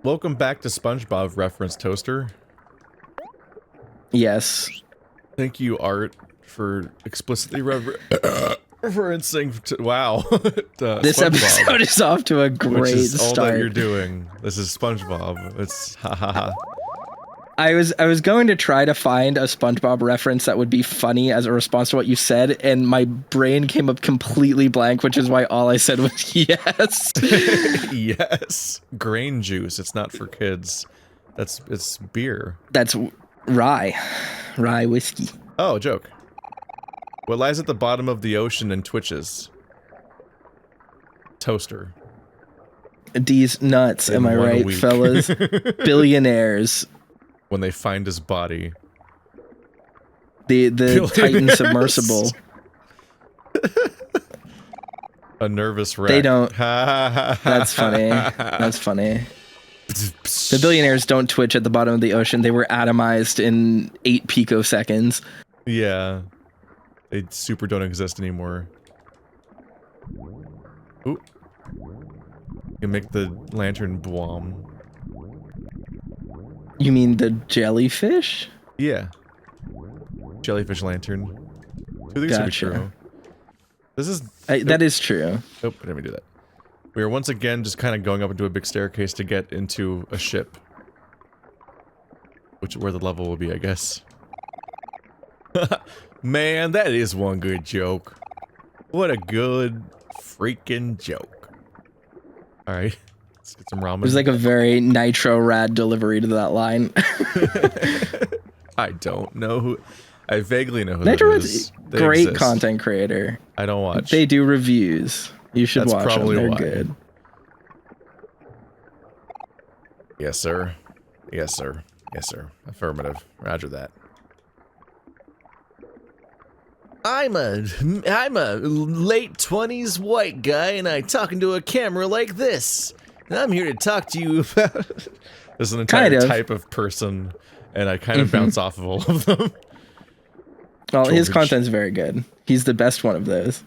Welcome back to SpongeBob Reference Toaster. Yes. Thank you, Art, for explicitly referencing to, wow. This SpongeBob, episode is off to a great which is all start. that you're doing. This is SpongeBob. It's ha ha ha. I was going to try to find a SpongeBob reference that would be funny as a response to what you said, and my brain came up completely blank, which is why all I said was yes. Yes. Grain juice. It's not for kids. It's beer. That's rye whiskey. Oh, joke. What lies at the bottom of the ocean and twitches? Toaster. These nuts, In am I 1 right, week. fellas? Billionaires. When they find his body. The Titan submersible. A nervous wreck. They don't. That's funny. That's funny. The billionaires don't twitch at the bottom of the ocean. They were atomized in 8 picoseconds. Yeah. They super don't exist anymore. Ooh. You make the lantern boom. You mean the jellyfish? Yeah. Jellyfish lantern. Two things to be Gotcha. true. This is... That is true. Nope, let me do that. We are once again just kind of going up into a big staircase to get into a ship. Where the level will be, I guess. Man, that is one good joke. What a good freaking joke. Alright, let's get some ramen. There's like a very nitro rad delivery to that line. I don't know who... I vaguely know who Nitro that Rad's is. a They great exist. content creator. I don't watch. They do reviews. You should That's watch them. probably They're why. good. Yes, sir. Yes, sir. Yes, sir. Affirmative. Roger that. I'm a late 20s white guy, and I talk into a camera like this. And I'm here to talk to you about... There's an entire Kind of. type of person, and I kind of bounce off of all of them. Well, his George. content's very good. He's the best one of those.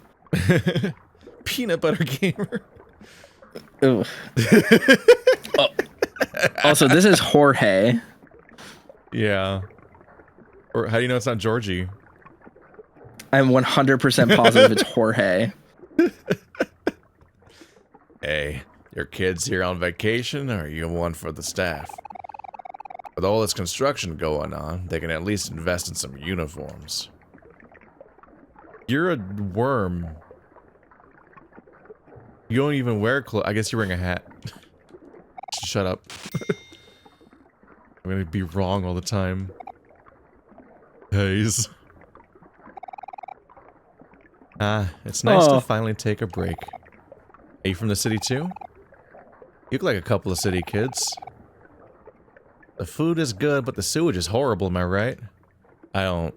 Peanut butter gamer. Ugh. Oh. Also, this is Jorge. Yeah. Or how do you know it's not Georgie? I'm 100% positive it's Jorge. Hey, your kid's here on vacation, or are you one for the staff? With all this construction going on, they can at least invest in some uniforms. You're a worm. You don't even wear clothes. I guess you're wearing a hat. Shut up. I'm gonna be wrong all the time. Haze. It's nice to finally take a break. Are you from the city too? You look like a couple of city kids. The food is good, but the sewage is horrible, am I right? I don't...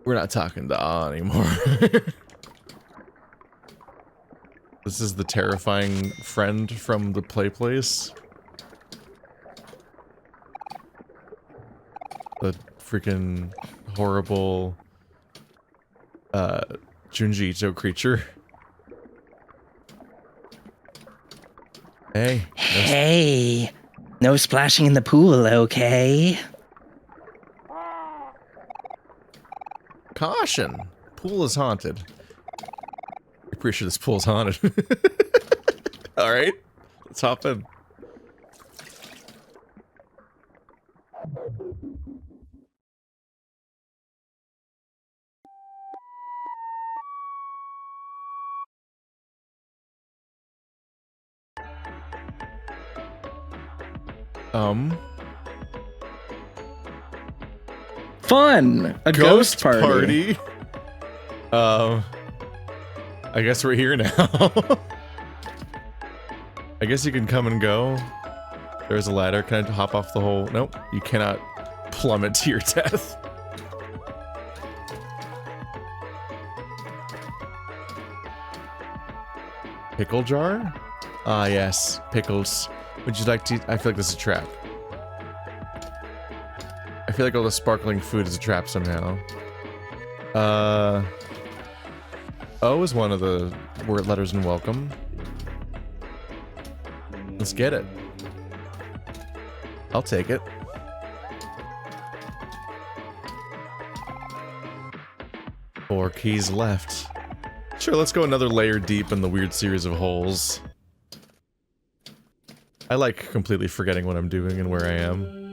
We're not talking to Ah anymore. This is the terrifying friend from the play place. The freaking horrible... Junji Ito creature. Hey. Hey, no splashing in the pool, okay? Caution! Pool is haunted. I'm pretty sure this pool's haunted. Alright, let's hop in. Fun! A ghost party. I guess we're here now. I guess you can come and go. There's a ladder. Can I hop off the hole? Nope. You cannot plummet to your death. Pickle jar? Ah, yes. Pickles. Would you like to... I feel like this is a trap. I feel like all the sparkling food is a trap somehow. O is one of the word letters in welcome. Let's get it. I'll take it. Four keys left. Sure, let's go another layer deep in the weird series of holes. I like completely forgetting what I'm doing and where I am.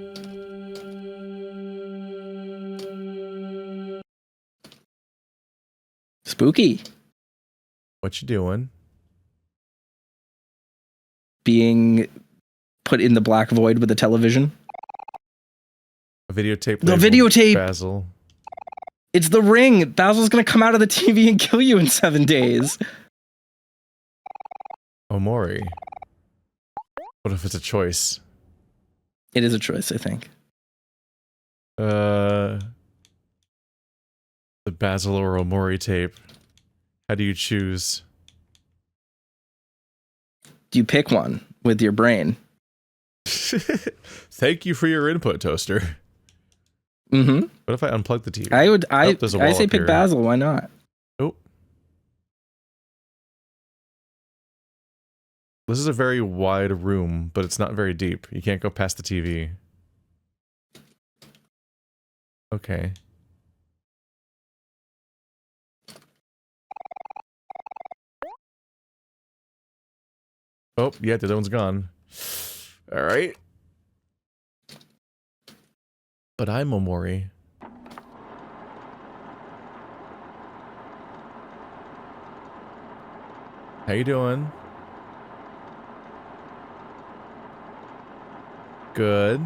Spooky. What you doing? Being put in the black void with a television. A videotape. The videotape! Basil. It's the ring! Basil's gonna come out of the TV and kill you in 7 days. Omori. What if it's a choice? It is a choice, I think. The Basil or Omori tape. How do you choose? You pick one with your brain. Thank you for your input, Toaster. Mm-hmm. What if I unplug the TV? I say pick Basil, why not? Oh. This is a very wide room, but it's not very deep. You can't go past the TV. Okay. Oh, yeah, the other one's gone. Alright. But I'm Omori. How you doing? Good.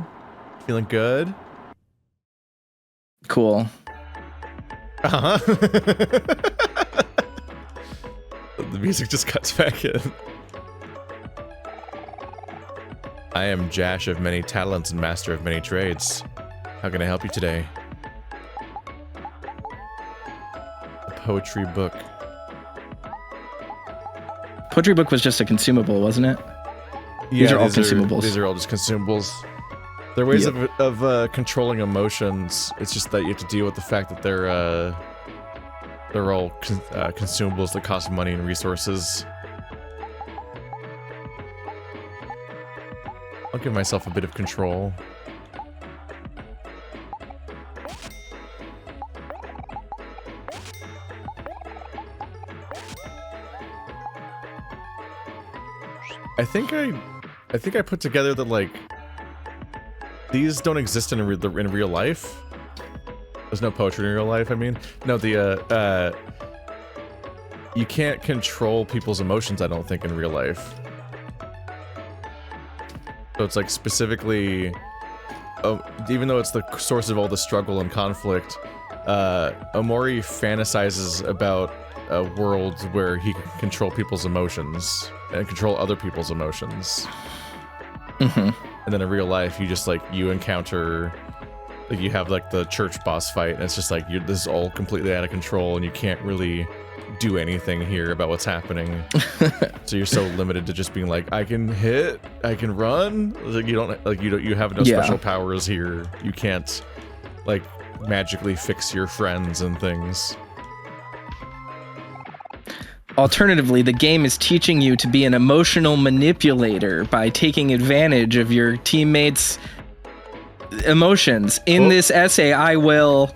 Feeling good? Cool. Uh-huh. The music just cuts back in. I am Jash of many talents and master of many trades. How can I help you today? A poetry book. Poetry book was just a consumable, wasn't it? Yeah, these are all consumables. These are all just consumables. They're ways of controlling emotions. It's just that you have to deal with the fact that they're all consumables that cost money and resources. I'll give myself a bit of control. I think I put together that, like, these don't exist in real life. There's no poetry in real life, I mean. No, you can't control people's emotions, I don't think, in real life. So it's like specifically, even though it's the source of all the struggle and conflict, Omori fantasizes about a world where he can control people's emotions and control other people's emotions. Mm-hmm. And then in real life, you just, like, you encounter, like, you have, like, the church boss fight, and it's just like, this is all completely out of control, and you can't really do anything here about what's happening. So you're so limited to just being like, I can hit, I can run. Like, you have no special powers here. You can't, like, magically fix your friends and things. Alternatively, the game is teaching you to be an emotional manipulator by taking advantage of your teammates' emotions. In this essay, I will...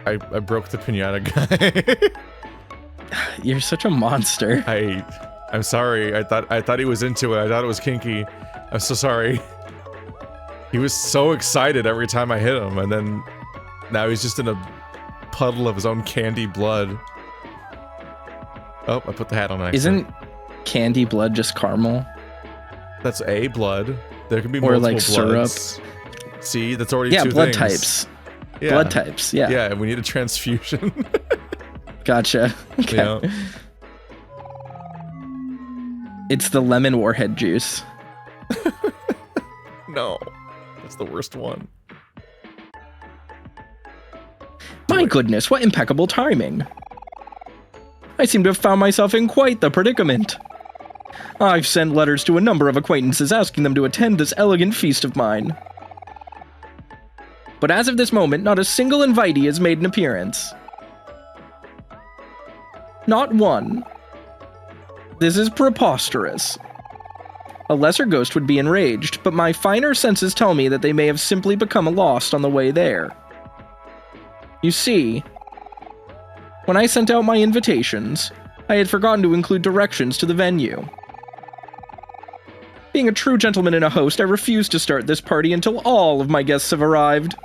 I broke the piñata guy. You're such a monster. I'm sorry. I thought he was into it. I thought it was kinky. I'm so sorry. He was so excited every time I hit him, and then now he's just in a puddle of his own candy blood. Oh, I put the hat on accident. Isn't candy blood just caramel? That's a blood. There can be or multiple like bloods. syrup. See, that's already two blood things. types. Yeah. Blood types. Yeah. Yeah, we need a transfusion. Gotcha. Okay. Yeah. It's the lemon warhead juice. No, that's the worst one. My goodness, what impeccable timing. I seem to have found myself in quite the predicament. I've sent letters to a number of acquaintances asking them to attend this elegant feast of mine. But as of this moment, not a single invitee has made an appearance. Not one. This is preposterous. A lesser ghost would be enraged, but my finer senses tell me that they may have simply become lost on the way there. You see, when I sent out my invitations, I had forgotten to include directions to the venue. Being a true gentleman and a host, I refuse to start this party until all of my guests have arrived.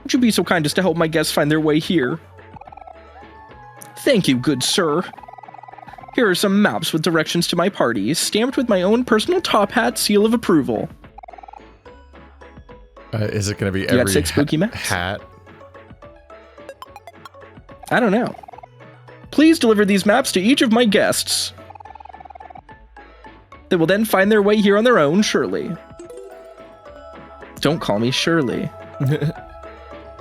Would you be so kind as to help my guests find their way here? Thank you, good sir. Here are some maps with directions to my party, stamped with my own personal top hat seal of approval. Is it going to be You every got 6 spooky maps? hat? I don't know. Please deliver these maps to each of my guests. They will then find their way here on their own, surely. Don't call me Shirley.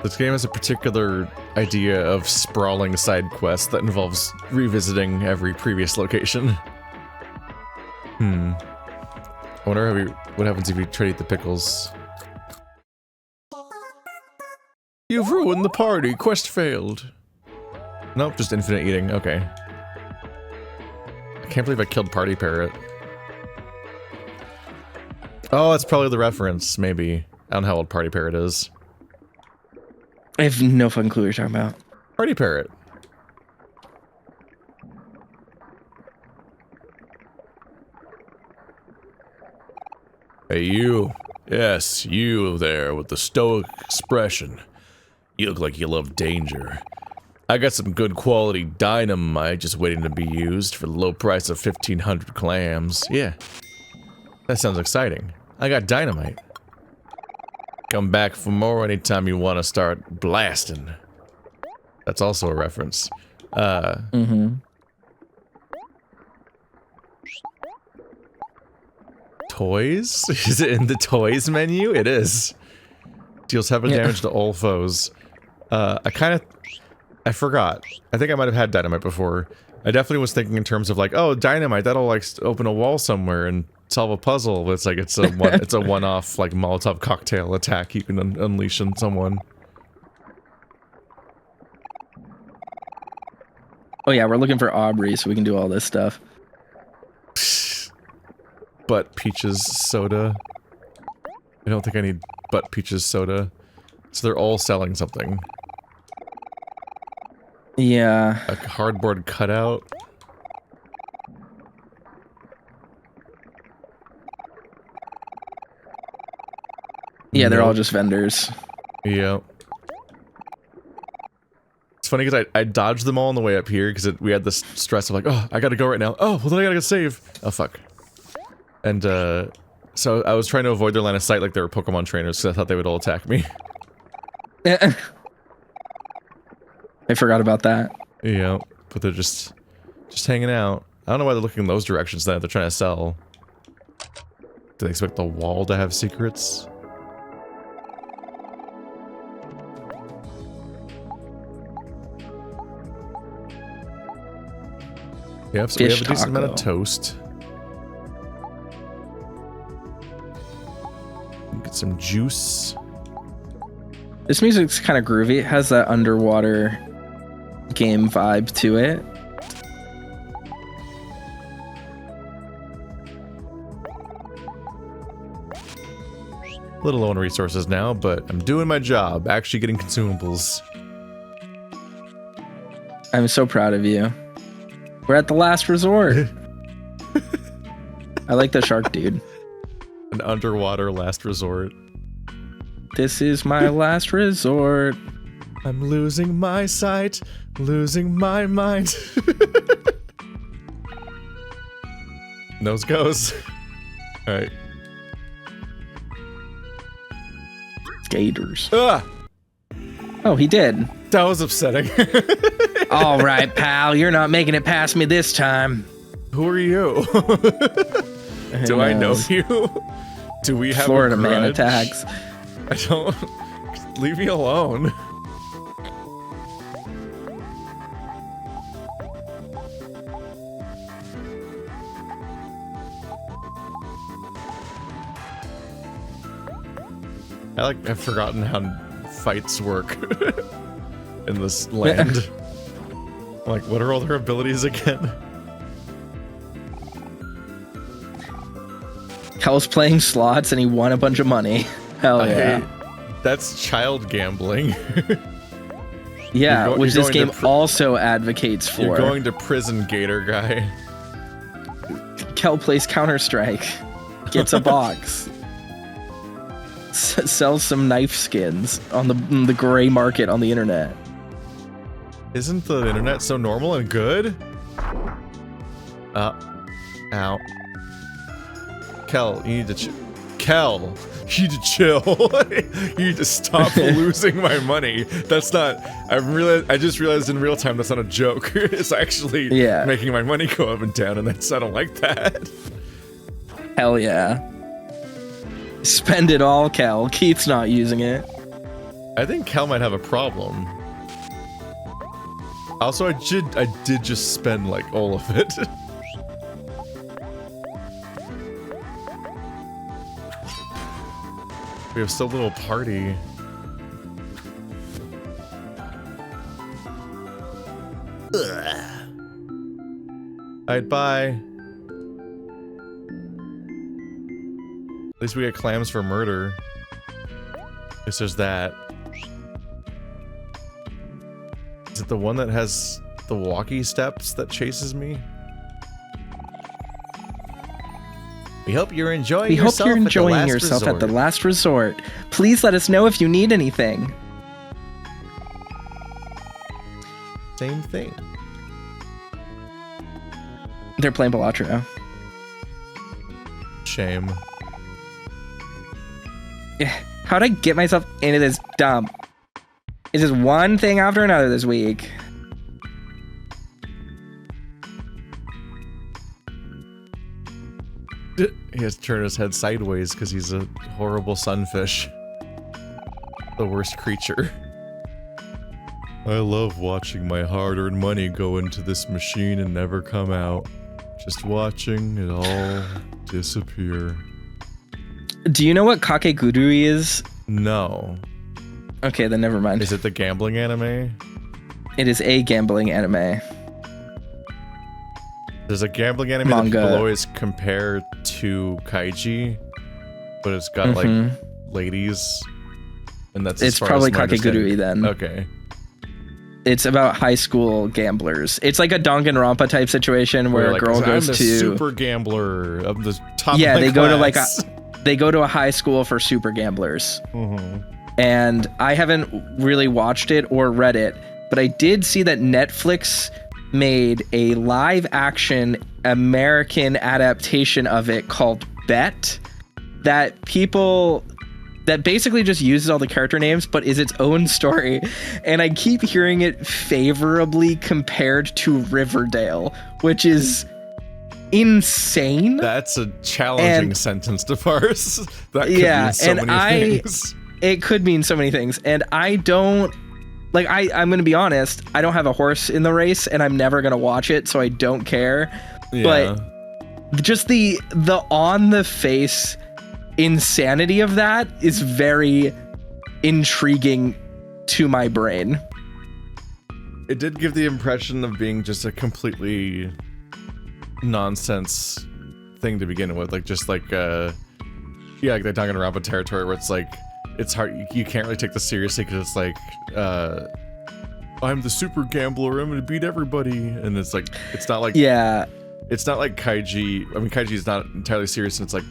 This game has a particular idea of sprawling side quests that involves revisiting every previous location. I wonder what happens if you try to eat the pickles. You've ruined the party. Quest failed. Nope, just infinite eating. Okay. I can't believe I killed Party Parrot. Oh, that's probably the reference, maybe. I don't know how old Party Parrot is. I have no fucking clue what you're talking about. Party Parrot. Hey, you. Yes, you there with the stoic expression. You look like you love danger. I got some good quality dynamite just waiting to be used for the low price of 1,500 clams. Yeah. That sounds exciting. I got dynamite. Come back for more anytime you want to start blasting. That's also a reference. Toys? Is it in the toys menu? It is. Deals heavy damage to all foes. I forgot. I think I might have had dynamite before. I definitely was thinking in terms of like, oh, dynamite, that'll like open a wall somewhere and solve a puzzle. But it's like it's a one-off like Molotov cocktail attack you can unleash on someone. Oh yeah, we're looking for Aubrey so we can do all this stuff. Butt Peaches soda. I don't think I need Butt Peaches soda. So they're all selling something. Yeah. A cardboard cutout. Yeah, they're all just vendors. Yeah. It's funny because I dodged them all on the way up here because we had this stress of like, oh, I gotta go right now. Oh, well then I gotta go save. Oh, fuck. And, so I was trying to avoid their line of sight like they were Pokemon trainers because I thought they would all attack me. I forgot about that. Yeah, but they're just hanging out. I don't know why they're looking in those directions then if they're trying to sell. Do they expect the wall to have secrets? Yep, so we have a decent amount of toast. Get some juice. This music's kind of groovy. It has that underwater game vibe to it. A little low on resources now, but I'm doing my job, actually getting consumables. I'm so proud of you. We're at the last resort. I like the shark dude. An underwater last resort. This is my last resort. I'm losing my sight, losing my mind. Nose goes. Alright. Gators. Ah! Oh, he did. That was upsetting. All right, pal. You're not making it past me this time. Who are you? Do I know you? Do we have Florida a grudge? man attacks. I don't... Leave me alone. I've forgotten how fights work in this land. Like, what are all their abilities again? Kel's playing slots and he won a bunch of money. Hell yeah. That's child gambling. Yeah, which this game also advocates for. You're going to prison, Gator guy. Kel plays Counter-Strike. Gets a box. Sells some knife skins on the gray market on the internet. Isn't the internet so normal and good? Ow. Kel, you need to Kel, you need to chill. You need to stop losing my money. That's not. I just realized in real time that's not a joke. It's actually making my money go up and down, and I don't like that. Hell yeah. Spend it all, Kel. Keith's not using it. I think Kel might have a problem. Also, I did just spend like all of it. We have still a little party. Alright, bye. At least we get clams for murder. Guess there's that. Is it the one that has the walkie steps that chases me? We hope you're enjoying yourself at the last resort. Please let us know if you need anything. Same thing. They're playing Ballard. Shame. How'd I get myself into this dump? It's just one thing after another this week. He has to turn his head sideways because he's a horrible sunfish. The worst creature. I love watching my hard-earned money go into this machine and never come out. Just watching it all disappear. Do you know what Kakegurui is? No. Okay, then never mind. Is it the gambling anime? It is a gambling anime. There's a gambling anime that people always compare to Kaiji, but it's got like ladies, and that's it's probably Kakegurui then. Okay. It's about high school gamblers. It's like a Danganronpa type situation where a girl goes to super gambler of the top. Of they go class. to they go to a high school for super gamblers. And I haven't really watched it or read it, but I did see that Netflix made a live action American adaptation of it called Bet that basically just uses all the character names but is its own story, and I keep hearing it favorably compared to Riverdale, which is insane. That's a challenging sentence to parse. That could mean so many things. It could mean so many things, and I don't like. I'm gonna be honest. I don't have a horse in the race, and I'm never gonna watch it, so I don't care. Yeah. But just the on the face insanity of that is very intriguing to my brain. It did give the impression of being just a completely nonsense thing to begin with, like just like like the Danganronpa territory where it's like it's hard, you can't really take this seriously because it's like I'm the super gambler, I'm gonna beat everybody, and it's like it's not like it's not like Kaiji. I mean, Kaiji is not entirely serious, and it's like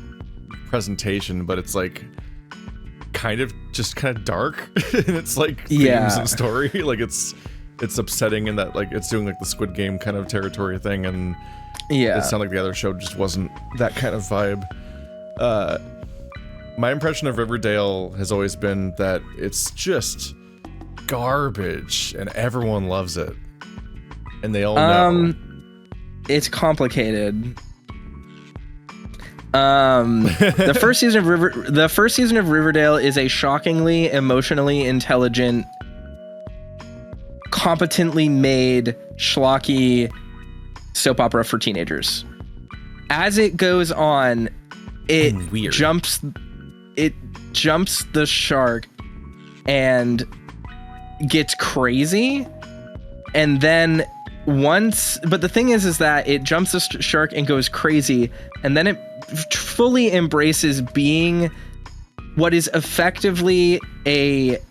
presentation, but it's like kind of dark, and it's like themes and story. Like it's upsetting in that like it's doing like the Squid Game kind of territory thing, and it sounded like the other show just wasn't that kind of vibe. My impression of Riverdale has always been that it's just garbage and everyone loves it, and they all know. It's complicated. The first season of Riverdale is a shockingly emotionally intelligent, competently made schlocky soap opera for teenagers. As it goes on, it jumps the shark and gets crazy, and then but the thing is that it jumps the shark and goes crazy, and then it fully embraces being what is effectively it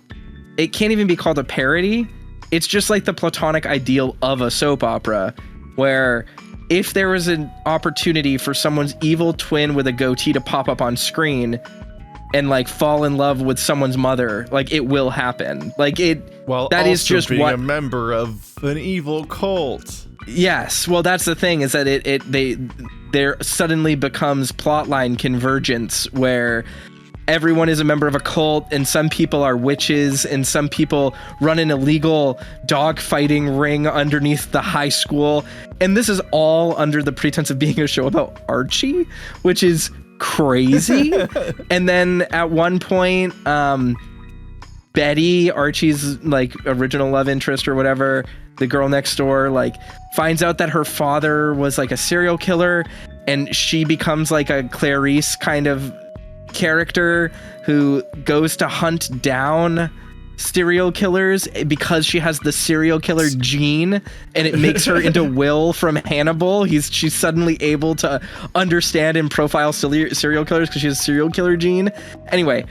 can't even be called a parody. It's just like the platonic ideal of a soap opera, where if there was an opportunity for someone's evil twin with a goatee to pop up on screen and like fall in love with someone's mother, like it will happen. Like that is just being a member of an evil cult. Yes, well, that's the thing, is that there suddenly becomes plotline convergence where everyone is a member of a cult, and some people are witches, and some people run an illegal dogfighting ring underneath the high school. And this is all under the pretense of being a show about Archie, which is crazy. And then at one point, Betty, Archie's like original love interest or whatever, the girl next door, like finds out that her father was like a serial killer, and she becomes like a Clarice kind of character who goes to hunt down serial killers because she has the serial killer gene, and it makes her into Will from Hannibal. She's suddenly able to understand and profile serial killers because she has a serial killer gene. Anyway,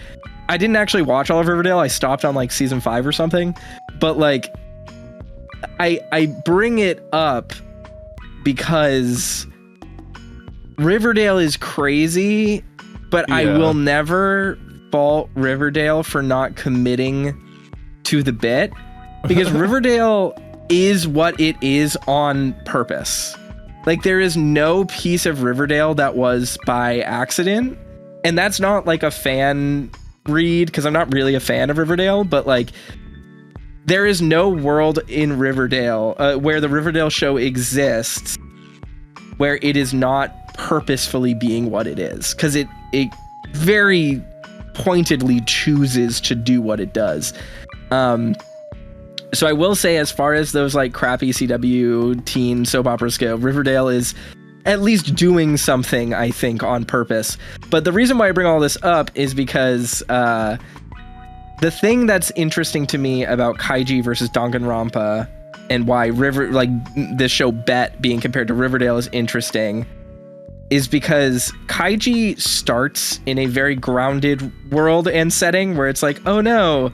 I didn't actually watch all of Riverdale. I stopped on like season 5 or something, but like I bring it up because Riverdale is crazy, but I will never fault Riverdale for not committing to the bit, because Riverdale is what it is on purpose. Like, there is no piece of Riverdale that was by accident, and that's not like a fan read, because I'm not really a fan of Riverdale, but like there is no world in Riverdale where the Riverdale show exists where it is not purposefully being what it is, because it very pointedly chooses to do what it does. So I will say, as far as those like crappy CW teen soap operas go, Riverdale is at least doing something, I think, on purpose. But the reason why I bring all this up is because the thing that's interesting to me about Kaiji versus Danganronpa, and why this show Bet being compared to Riverdale is interesting, is because Kaiji starts in a very grounded world and setting where it's like, oh no,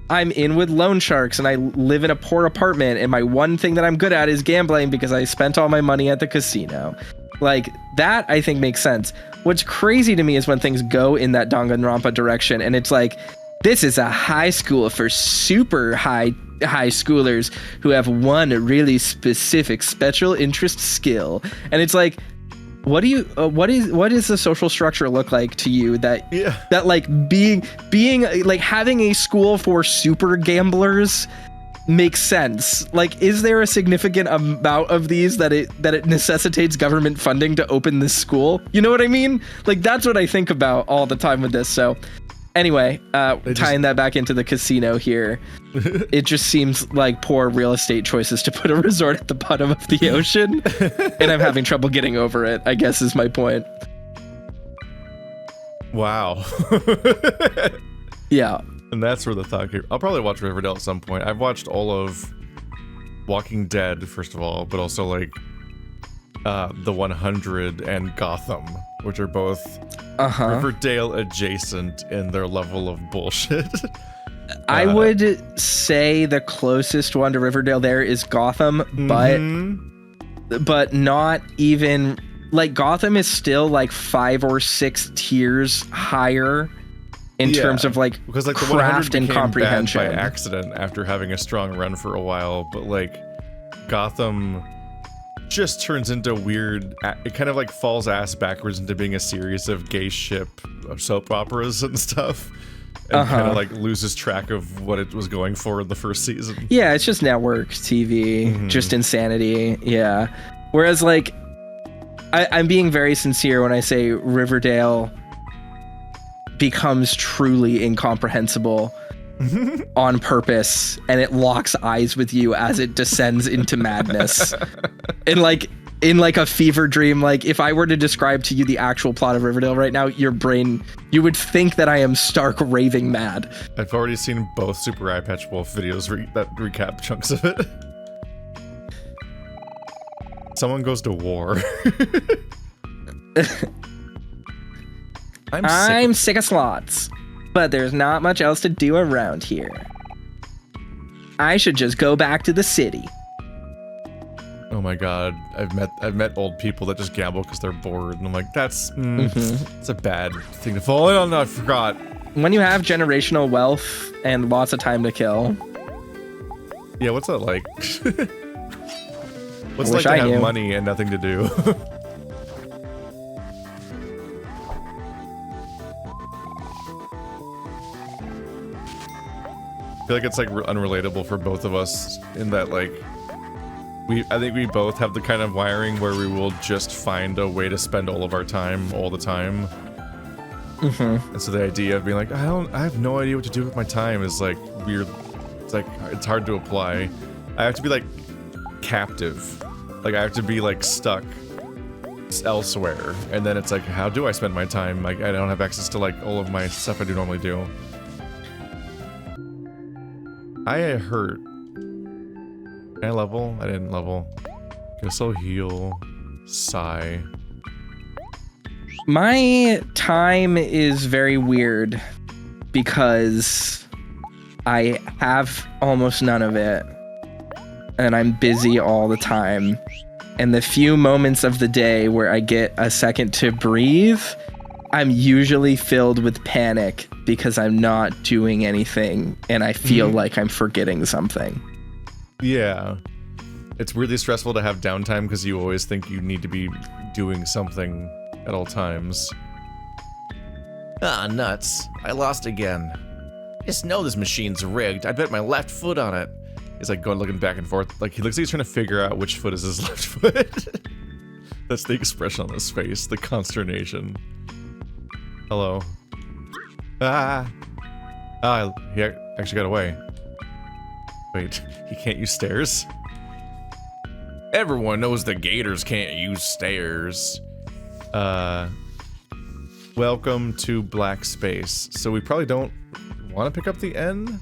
I'm in with loan sharks and I live in a poor apartment, and my one thing that I'm good at is gambling because I spent all my money at the casino. Like, that I think makes sense. What's crazy to me is when things go in that Danganronpa direction, and it's like, this is a high school for super high schoolers who have one really specific special interest skill. And it's like, what does the social structure look like to you that like being like having a school for super gamblers makes sense? Like, is there a significant amount of these that it necessitates government funding to open this school? You know what I mean? Like, that's what I think about all the time with this. So anyway, tying that back into the casino here, it just seems like poor real estate choices to put a resort at the bottom of the ocean, and I'm having trouble getting over it, I guess is my point. Wow. Yeah. And that's where the thought came. I'll probably watch Riverdale at some point. I've watched all of Walking Dead, first of all, but also like The 100 and Gotham, which are both Riverdale adjacent in their level of bullshit. I would say the closest one to Riverdale there is Gotham, but not even, like, Gotham is still like 5 or 6 tiers higher in terms of like, because like craft and comprehension. Bad by accident after having a strong run for a while, but like Gotham just turns into weird, it kind of like falls ass backwards into being a series of gay ship soap operas and stuff, and kind of like loses track of what it was going for in the first season. Yeah, it's just network TV, just insanity. Yeah. Whereas like, I'm being very sincere when I say Riverdale becomes truly incomprehensible on purpose, and it locks eyes with you as it descends into madness. In like a fever dream, like if I were to describe to you the actual plot of Riverdale right now, your brain, you would think that I am stark raving mad. I've already seen both Super Eye Patch Wolf videos that recap chunks of it. Someone goes to war. I'm sick of slots, but there's not much else to do around here. I should just go back to the city. Oh my god, I've met old people that just gamble because they're bored, and I'm like, that's a bad thing to fall in on. I forgot. When you have generational wealth and lots of time to kill. Yeah, what's that like? What's it like Wish to I have knew. money and nothing to do? I feel like it's like unrelatable for both of us in that like I think we both have the kind of wiring where we will just find a way to spend all of our time all the time. And so the idea of being like, I have no idea what to do with my time is like weird. It's like it's hard to apply. I have to be like captive. Like I have to be like stuck elsewhere. And then it's like, how do I spend my time? Like I don't have access to like all of my stuff I do normally do. I hurt. Can I level? I didn't level. Guess I'll heal. Sigh. My time is very weird because I have almost none of it and I'm busy all the time. And the few moments of the day where I get a second to breathe, I'm usually filled with panic because I'm not doing anything and I feel like I'm forgetting something. Yeah. It's really stressful to have downtime because you always think you need to be doing something at all times. Ah, nuts. I lost again. Just know this machine's rigged. I bet my left foot on it. He's like looking back and forth. Like he looks like he's trying to figure out which foot is his left foot. That's the expression on his face, the consternation. Hello. He actually got away. Wait, he can't use stairs? Everyone knows the gators can't use stairs. Welcome to Black Space. So we probably don't want to pick up the N?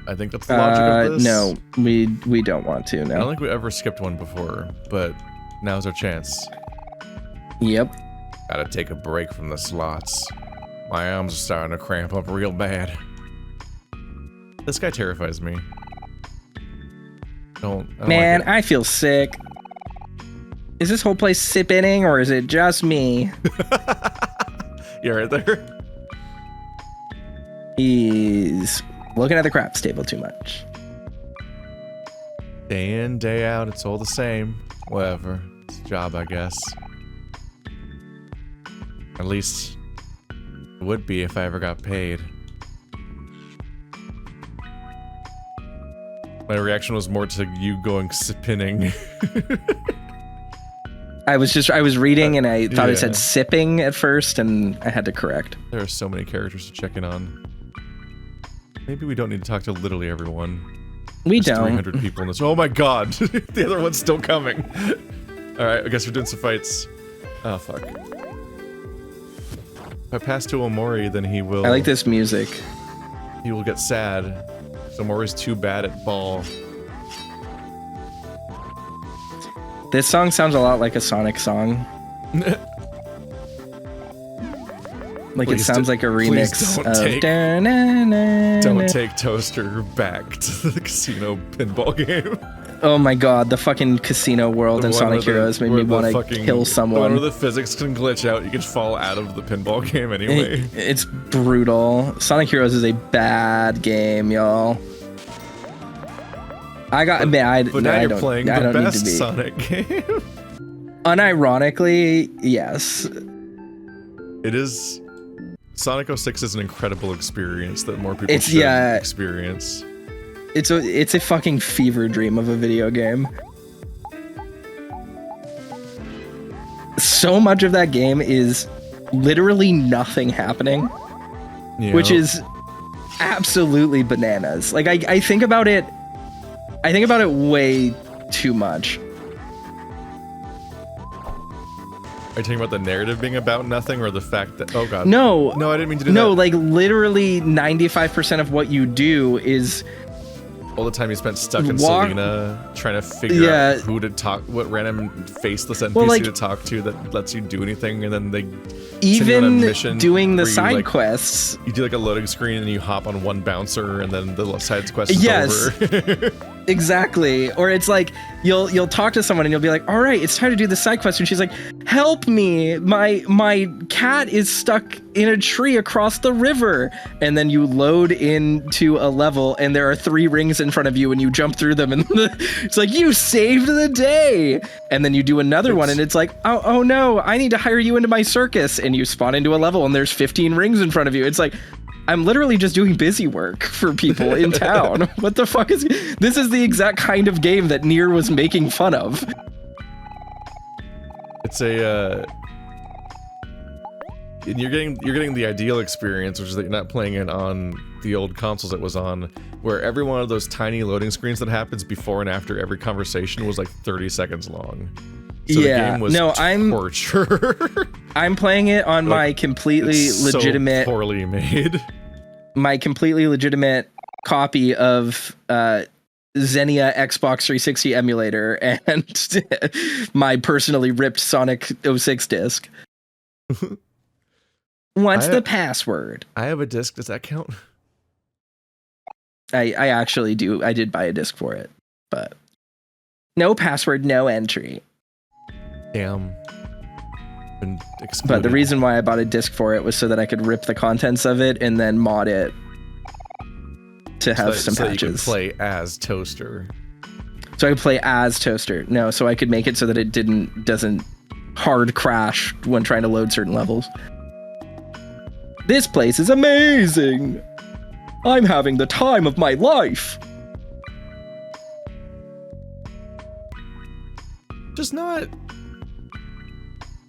I think that's the logic of this. No, we don't want to, I no. don't think we ever skipped one before, but now's our chance. Yep. Gotta take a break from the slots. My arms are starting to cramp up real bad. This guy terrifies me. I don't Man, like I feel sick. Is this whole place sip-inning or is it just me? You're right there. He's looking at the craps table too much. Day in, day out, it's all the same. Whatever. It's a job, I guess. At least it would be if I ever got paid. My reaction was more to you going spinning. I was reading and I thought it yeah. said sipping at first and I had to correct. There are so many characters to check in on. Maybe we don't need to talk to literally everyone. We There's don't. 300 people in this. Oh my god! The other one's still coming. Alright, I guess we're doing some fights. Oh, fuck. If I pass to Omori, then he will... I like this music. He will get sad. So Omori's too bad at ball. This song sounds a lot like a Sonic song. Like Please it sounds like a remix don't of take- Da-na-na-na. Don't take Toaster back to the casino pinball game. Oh my god, the fucking casino world in The one Sonic where the- Heroes made me where the want to fucking- kill the one someone. where the physics can glitch out, you can fall out of the pinball game anyway. It's brutal. Sonic Heroes is a bad game, y'all. But now you're don't, playing I the don't need to best be. Sonic game. Unironically, yes. It is... Sonic 06 is an incredible experience that more people It's- should yeah. experience. It's a fucking fever dream of a video game. So much of that game is literally nothing happening, You which know? is absolutely bananas. Like I think about it way too much. Are you talking about the narrative being about nothing, or the fact that... Oh god. No, No, I didn't mean to do no, that. like literally 95% of what you do is All the time you spent stuck in Walk- Selena trying to figure out who to talk, what random faceless NPC to talk to that lets you do anything, and then they send you on a even mission doing the where you, side like, quests. You do like a loading screen and you hop on one bouncer, and then the side quest is Yes. over. Exactly. Or it's like you'll talk to someone and you'll be like, all right, it's time to do the side quest, and she's like, help me, my cat is stuck in a tree across the river. And then you load into a level and there are 3 rings in front of you and you jump through them, and it's like, you saved the day. And then you do another one and it's like, oh no, I need to hire you into my circus, and you spawn into a level and there's 15 rings in front of you. It's like, I'm literally just doing busy work for people in town. What the fuck is this? Is the exact kind of game that Nier was making fun of. It's a and you're getting the ideal experience, which is that you're not playing it on the old consoles it was on, where every one of those tiny loading screens that happens before and after every conversation was like 30 seconds long. So the game was torture. I'm playing it on my completely legitimate, so poorly made. My completely legitimate copy of Xenia Xbox 360 emulator and my personally ripped Sonic 06 disc. What's the password? I have a disc. Does that count? I actually do. I did buy a disc for it, but no password, no entry. Damn. Been excluded. But the reason why I bought a disc for it was so that I could rip the contents of it and then mod it to have some patches. So you can play as Toaster. So I could play as Toaster. No, so I could make it so that it doesn't hard crash when trying to load certain levels. This place is amazing. I'm having the time of my life. Just not...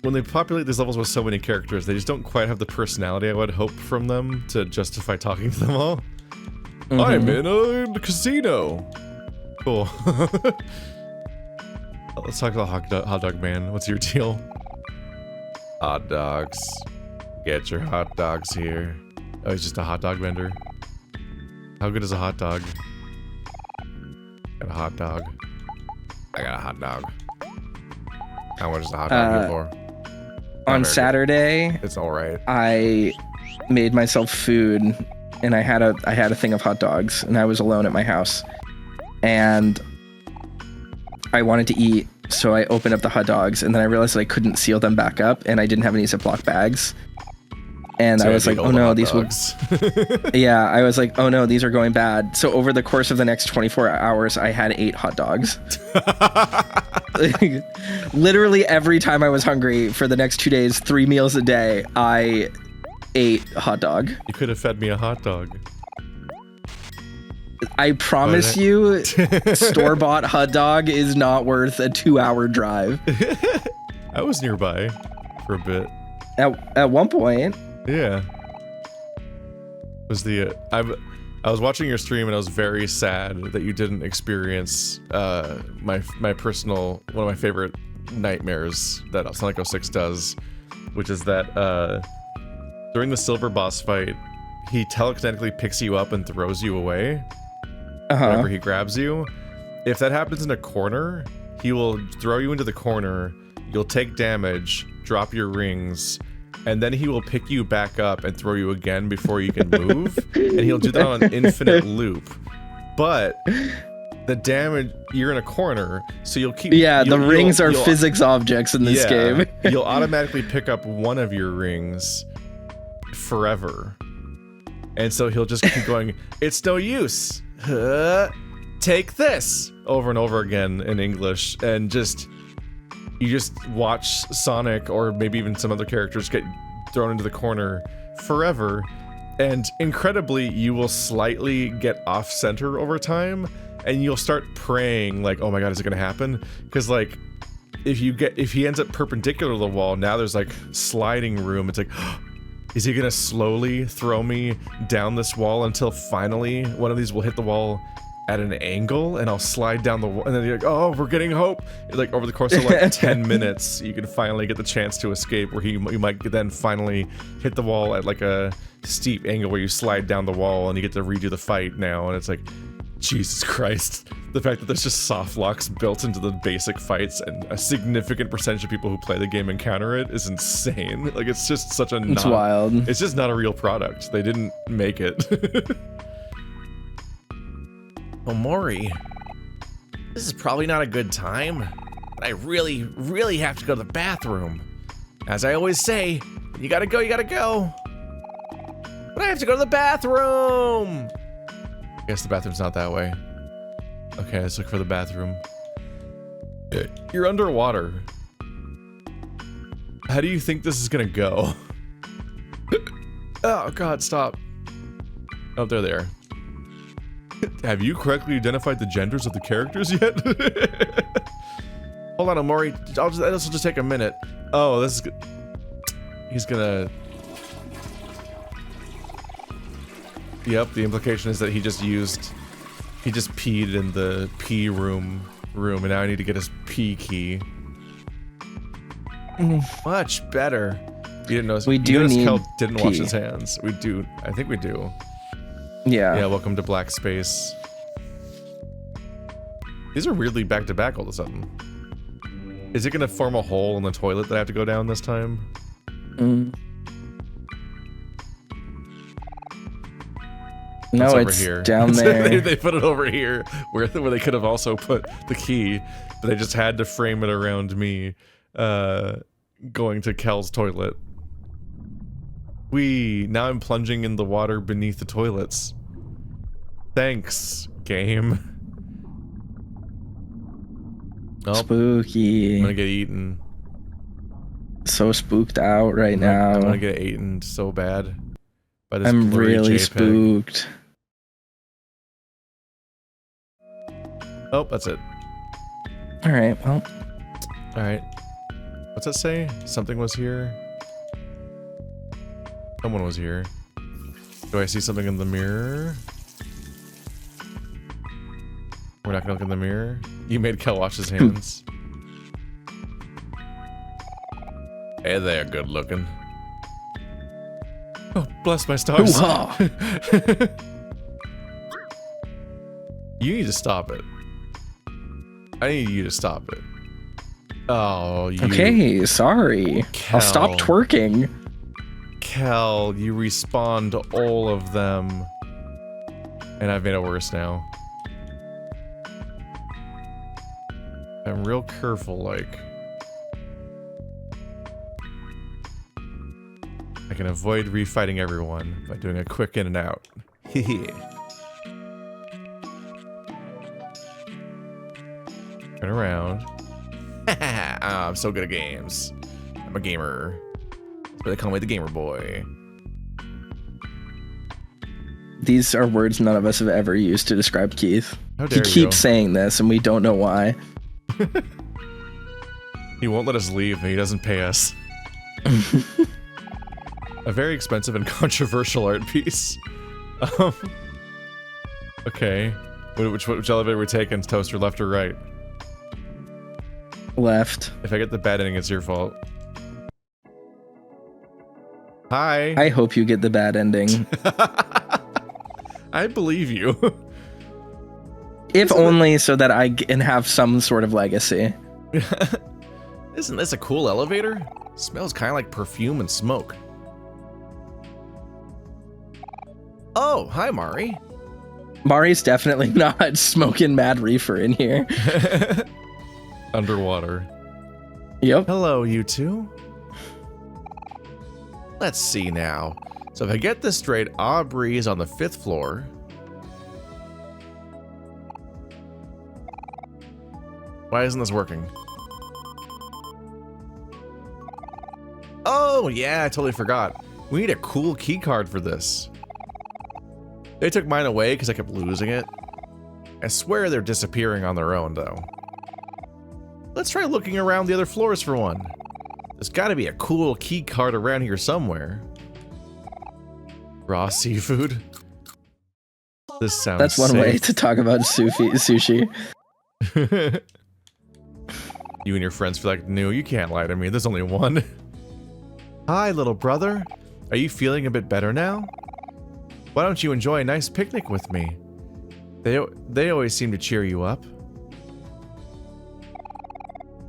When they populate these levels with so many characters, they just don't quite have the personality I would hope from them to justify talking to them all. Mm-hmm. I'm in a casino. Cool. Let's talk to the hot dog man. What's your deal? Hot dogs. Get your hot dogs here. Oh, he's just a hot dog vendor. How good is a hot dog? Got a hot dog. I got a hot dog. How much is the hot dog good for? On Saturday, it's all right. I made myself food, and I had a thing of hot dogs, and I was alone at my house, and I wanted to eat, so I opened up the hot dogs, and then I realized that I couldn't seal them back up, and I didn't have any Ziploc bags. And so I was like, oh no, these will... Yeah, I was like, oh no, these are going bad. So over the course of the next 24 hours, I had 8 hot dogs. Literally every time I was hungry for the next 2 days, 3 meals a day, I ate hot dog. You could have fed me a hot dog. I promise you, store-bought hot dog is not worth a 2-hour drive. I was nearby for a bit. At one point. Yeah. Was I was watching your stream and I was very sad that you didn't experience my personal, one of my favorite nightmares that Sonic 06 does, which is that during the silver boss fight, he telekinetically picks you up and throws you away whenever he grabs you. If that happens in a corner, he will throw you into the corner, you'll take damage, drop your rings, and then he will pick you back up and throw you again before you can move, and he'll do that on an infinite loop. But the damage, you're in a corner, so you'll keep... Yeah, the rings are physics objects in this game. You'll automatically pick up one of your rings forever. And so he'll just keep going, it's no use. Take this! Over and over again in English, and you just watch Sonic, or maybe even some other characters, get thrown into the corner forever, and incredibly, you will slightly get off-center over time, and you'll start praying, like, oh my god, is it gonna happen? Because, like, if he ends up perpendicular to the wall, now there's, like, sliding room. It's like, is he gonna slowly throw me down this wall until finally one of these will hit the wall at an angle, and I'll slide down the wall, and then you're like, oh, we're getting hope. Like, over the course of like 10 minutes, you can finally get the chance to escape, where you might then finally hit the wall at like a steep angle where you slide down the wall and you get to redo the fight now, and it's like, Jesus Christ. The fact that there's just soft locks built into the basic fights and a significant percentage of people who play the game encounter it is insane. Like, it's just such a It's wild. It's just not a real product. They didn't make it. Omori, this is probably not a good time. I really, really have to go to the bathroom. As I always say, you gotta go, you gotta go. But I have to go to the bathroom. I guess the bathroom's not that way. Okay, let's look for the bathroom. You're underwater. How do you think this is gonna go? Oh god, stop. Oh, they're there. Have you correctly identified the genders of the characters yet? Hold on, Omori. This will just take a minute. Oh, this is good. He's gonna... Yep, the implication is that he just peed in the pee room, and now I need to get his pee key. Much better. You didn't notice. We you do noticed need Kel didn't wash pee. his hands. We do. I think we do. Yeah. Yeah, welcome to Black Space. These are weirdly back to back all of a sudden. Is it gonna form a hole in the toilet that I have to go down this time? No, over it's here. down there. they put it over here where they could have also put the key, but they just had to frame it around me going to Kel's toilet. Now I'm plunging in the water beneath the toilets. Thanks, game. Oh, Spooky. I'm gonna get eaten. So spooked out right now. I'm gonna get eaten so bad by this I'm blurry really JPEG. spooked. Oh, that's it. All right, well, All right. What's that say? Something was here. Someone was here. Do I see something in the mirror? We're not gonna look in the mirror. You made Kel wash his hands. Hey there, good looking. Oh, bless my stars. hoo-ha. You need to stop it. I need you to stop it. Oh, you. Okay, sorry. I'll stop Kel. twerking. Kel, you respawned all of them. And I've made it worse now. I'm real careful, like. I can avoid refighting everyone by doing a quick in and out. Hehe. Turn around. I'm so good at games. I'm a gamer. That's why they call me the gamer boy. These are words none of us have ever used to describe Keith. How He dare keeps you? saying this, and we don't know why. He won't let us leave and he doesn't pay us. A very expensive and controversial art piece. Okay. Which elevator are we taking? Toaster, left or right? Left. If I get the bad ending, it's your fault. Hi. I hope you get the bad ending. I believe you. If only so that I can have some sort of legacy. Isn't this a cool elevator? Smells kind of like perfume and smoke. Oh, hi, Mari. Mari's definitely not smoking mad reefer in here. Underwater. Yep. Hello, you two. Let's see now. So if I get this straight, Aubrey is on the 5th floor. Why isn't this working? Oh, yeah, I totally forgot. We need a cool key card for this. They took mine away because I kept losing it. I swear they're disappearing on their own, though. Let's try looking around the other floors for one. There's got to be a cool key card around here somewhere. Raw seafood? This sounds That's one safe. way to talk about sushi. You and your friends feel like, no, you can't lie to me. There's only one. Hi, little brother. Are you feeling a bit better now? Why don't you enjoy a nice picnic with me? They always seem to cheer you up.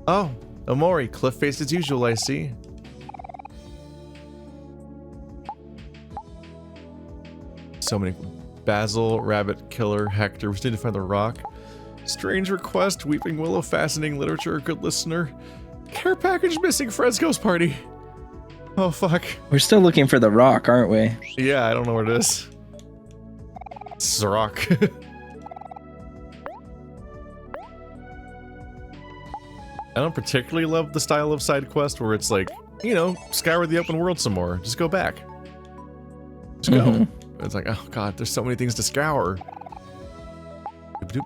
Oh, Omori, cliff-faced as usual, I see. So many. Basil, Rabbit, Killer, Hector. We just need to find the rock. Strange request, Weeping Willow, fascinating literature, good listener. Care package missing, Fresco's party. Oh, fuck. We're still looking for the rock, aren't we? Yeah, I don't know where it is. It's a rock. I don't particularly love the style of side quest where it's like, you know, scour the open world some more. Just go back. Just go. It's like, oh god, there's so many things to scour. Doop, doop.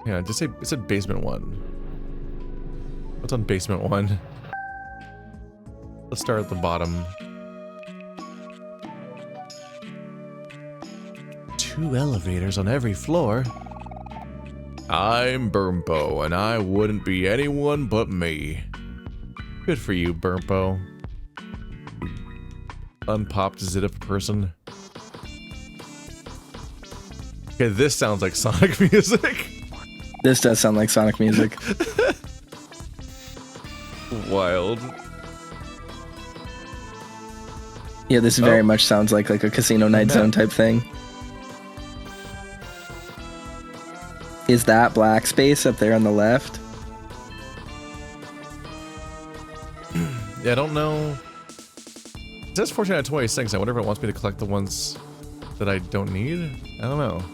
Yeah, just say it said basement 1. What's on basement 1? Let's start at the bottom. 2 elevators on every floor. I'm Burnpo, and I wouldn't be anyone but me. Good for you, Burnpo. Unpopped zit-up person. Okay, this sounds like Sonic music. This does sound like Sonic music. Wild. Yeah, this very much sounds like a Casino Night Zone type thing. Is that black space up there on the left? Yeah, I don't know. It says 14 out of 26. I wonder if it wants me to collect the ones that I don't need. I don't know.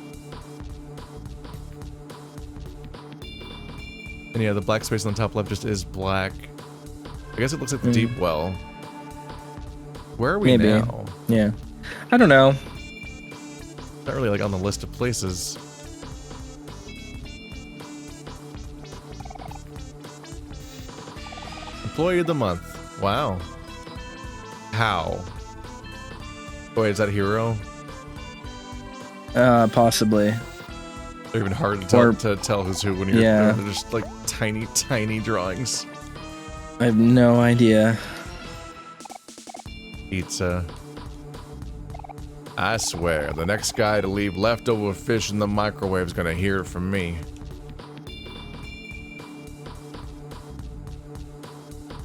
And yeah, the black space on the top left just is black. I guess it looks like the deep well. Where are we now? Yeah. I don't know. Not really like on the list of places. Employee of the month. Wow. How? Wait, is that a hero? Possibly. They're even hard to tell who's who when you're they're just like tiny, tiny drawings. I have no idea. Pizza. I swear, the next guy to leave leftover fish in the microwave is gonna hear it from me.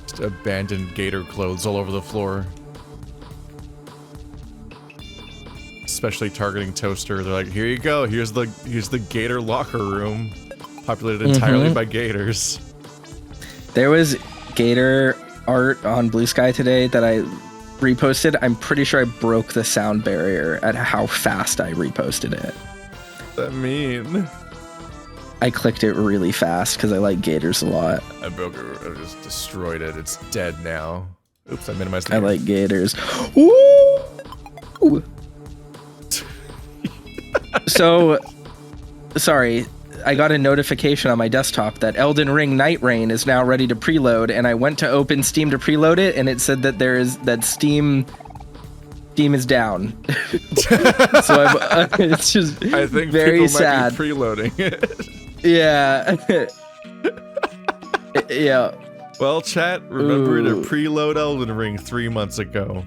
Just abandoned gator clothes all over the floor. Especially targeting Toaster. They're like, here you go, here's the gator locker room. Populated entirely by gators. There was gator art on Blue Sky today that I reposted. I'm pretty sure I broke the sound barrier at how fast I reposted it. What's that mean? I clicked it really fast because I like gators a lot. I broke it, I just destroyed it. It's dead now. Oops, I minimized it. I like gators. Ooh! So, sorry, I got a notification on my desktop that Elden Ring Night Rain is now ready to preload, and I went to open Steam to preload it, and it said that Steam is down. So it's just I think very people sad. Might be preloading it. Yeah. Yeah. Well, chat, remember to preload Elden Ring 3 months ago.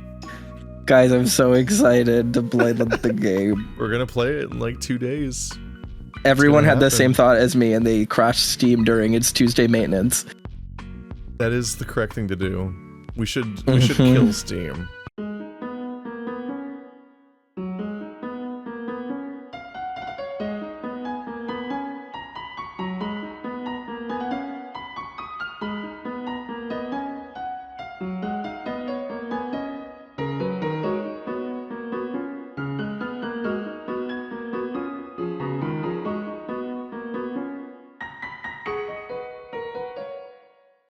Guys, I'm so excited to play the game. We're gonna play it in like 2 days. Everyone had the same thought as me, and they crashed Steam during its Tuesday maintenance. That is the correct thing to do. We should kill Steam.